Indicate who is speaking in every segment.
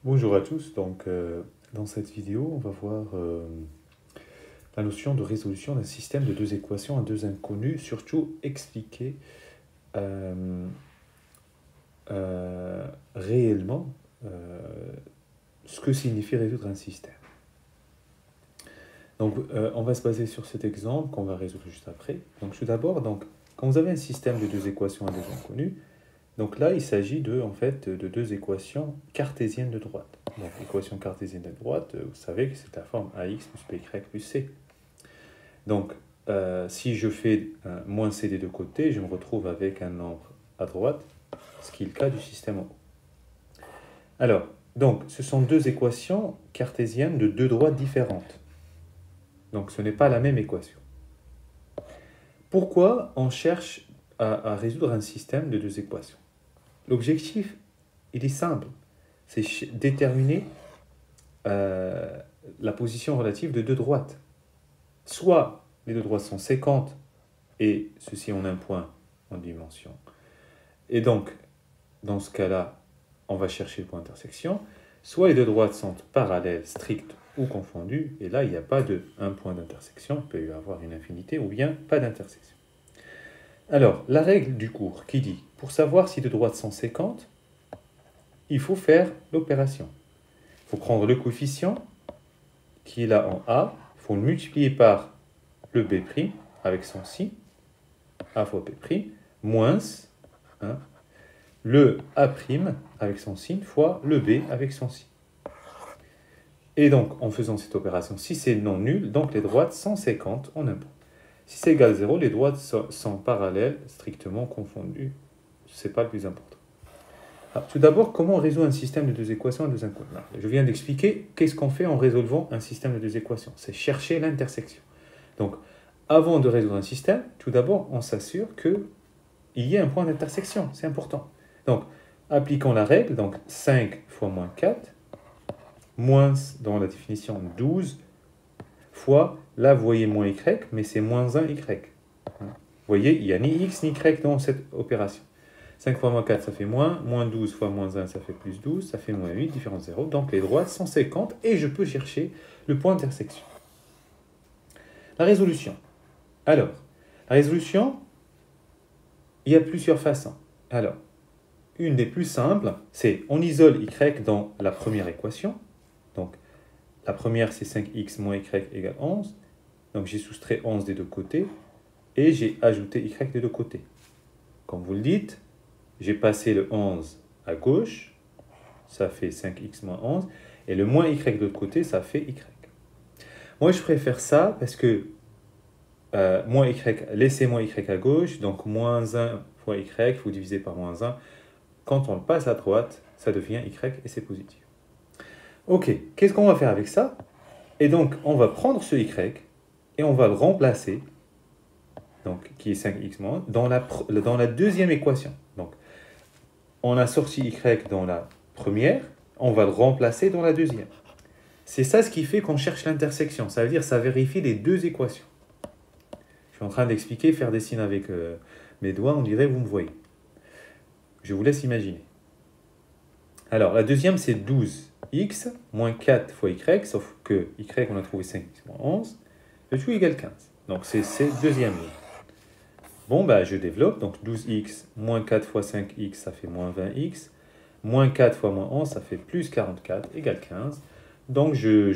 Speaker 1: Bonjour à tous, dans cette vidéo on va voir la notion de résolution d'un système de deux équations à deux inconnues, surtout expliquer euh, réellement ce que signifie résoudre un système. On va se baser sur cet exemple qu'on va résoudre juste après. Donc tout d'abord, quand vous avez un système de deux équations à deux inconnues, donc là il s'agit de deux équations cartésiennes de droite. Donc l'équation cartésienne de droite, vous savez que c'est la forme ax plus by plus c. Donc, si je fais un moins c des deux côtés, je me retrouve avec un nombre à droite, ce qui est le cas du système en haut. Alors, donc, ce sont deux équations cartésiennes de deux droites différentes. Donc, ce n'est pas la même équation. Pourquoi on cherche à résoudre un système de deux équations? L'objectif, il est simple. C'est déterminer la position relative de deux droites. Soit les deux droites sont séquentes et ceci en un point en dimension. Et donc, dans ce cas-là, on va chercher le point d'intersection. Soit les deux droites sont parallèles, strictes ou confondues, et là, il n'y a pas un point d'intersection, il peut y avoir une infinité ou bien pas d'intersection. Alors, la règle du cours qui dit, pour savoir si deux droites sont séquentes, il faut faire l'opération. Il faut prendre le coefficient qui est là en A, il faut le multiplier par le B' avec son si, A fois B', moins le A' avec son signe fois le B avec son signe. Et donc, en faisant cette opération, si c'est non nul, donc les droites sont séquentes en un point. Si c'est égal à 0, les droites sont parallèles, strictement confondues. Ce n'est pas le plus important. Alors, tout d'abord, comment on résout un système de deux équations à deux inconnues? Je viens d'expliquer qu'est-ce qu'on fait en résolvant un système de deux équations. C'est chercher l'intersection. Donc, avant de résoudre un système, tout d'abord, on s'assure qu'il y ait un point d'intersection. C'est important. Donc, appliquons la règle. Donc, 5 fois moins 4, moins, dans la définition, 12, fois, là, vous voyez moins y, mais c'est moins 1 y. Vous voyez, il n'y a ni x ni y dans cette opération. 5 fois moins 4, ça fait moins 12 fois moins 1, ça fait plus 12, ça fait moins 8, différence 0. Donc, les droites sont séquentes et je peux chercher le point d'intersection. La résolution. Alors, la résolution, il y a plusieurs façons. Alors, une des plus simples, c'est on isole y dans la première équation. Donc, la première, c'est 5x moins y égale 11. Donc, j'ai soustrait 11 des deux côtés et j'ai ajouté y des deux côtés. Comme vous le dites, j'ai passé le 11 à gauche, ça fait 5x moins 11, et le moins y de l'autre côté, ça fait y. Moi, je préfère ça parce que moins y, laissez moins y à gauche, donc moins 1 fois y, il faut diviser par moins 1. Quand on le passe à droite, ça devient y et c'est positif. Ok, qu'est-ce qu'on va faire avec ça? Et donc, on va prendre ce y et on va le remplacer, donc, qui est 5x moins, dans la deuxième équation. Donc, on a sorti y dans la première, on va le remplacer dans la deuxième. C'est ça ce qui fait qu'on cherche l'intersection. Ça veut dire que ça vérifie les deux équations. Je suis en train d'expliquer, faire des signes avec mes doigts, on dirait vous me voyez. Je vous laisse imaginer. Alors, la deuxième, c'est 12x moins 4 fois y, sauf que y, on a trouvé 5x moins 11, le tout égale 15. Donc, c'est cette deuxième ligne. Bon, bah, je développe. Donc, 12x moins 4 fois 5x, ça fait moins 20x. Moins 4 fois moins 11, ça fait plus 44, égale 15. Donc, je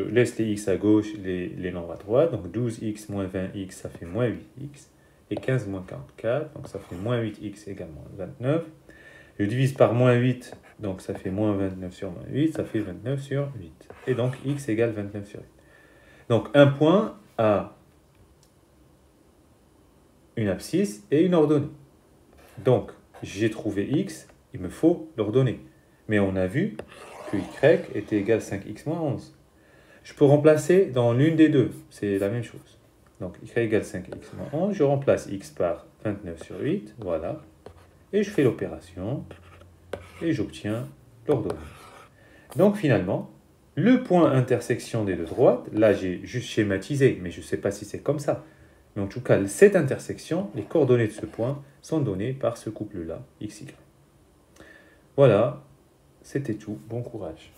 Speaker 1: laisse les x à gauche, les nombres à droite. Donc, 12x moins 20x, ça fait moins 8x. Et 15 moins 44, donc ça fait moins 8x égale moins 29. Je divise par moins 8, donc ça fait moins 29 sur moins 8, ça fait 29 sur 8. Et donc, x égale 29 sur 8. Donc, un point a une abscisse et une ordonnée. Donc, j'ai trouvé x, il me faut l'ordonnée. Mais on a vu que y était égal à 5x moins 11. Je peux remplacer dans l'une des deux, c'est la même chose. Donc, y égale 5x moins 11, je remplace x par 29 sur 8, voilà. Et je fais l'opération, et j'obtiens l'ordonnée. Donc, finalement, le point intersection des deux droites, là j'ai juste schématisé, mais je ne sais pas si c'est comme ça. Mais en tout cas, cette intersection, les coordonnées de ce point sont données par ce couple-là, xy. Voilà, C'était tout. Bon courage.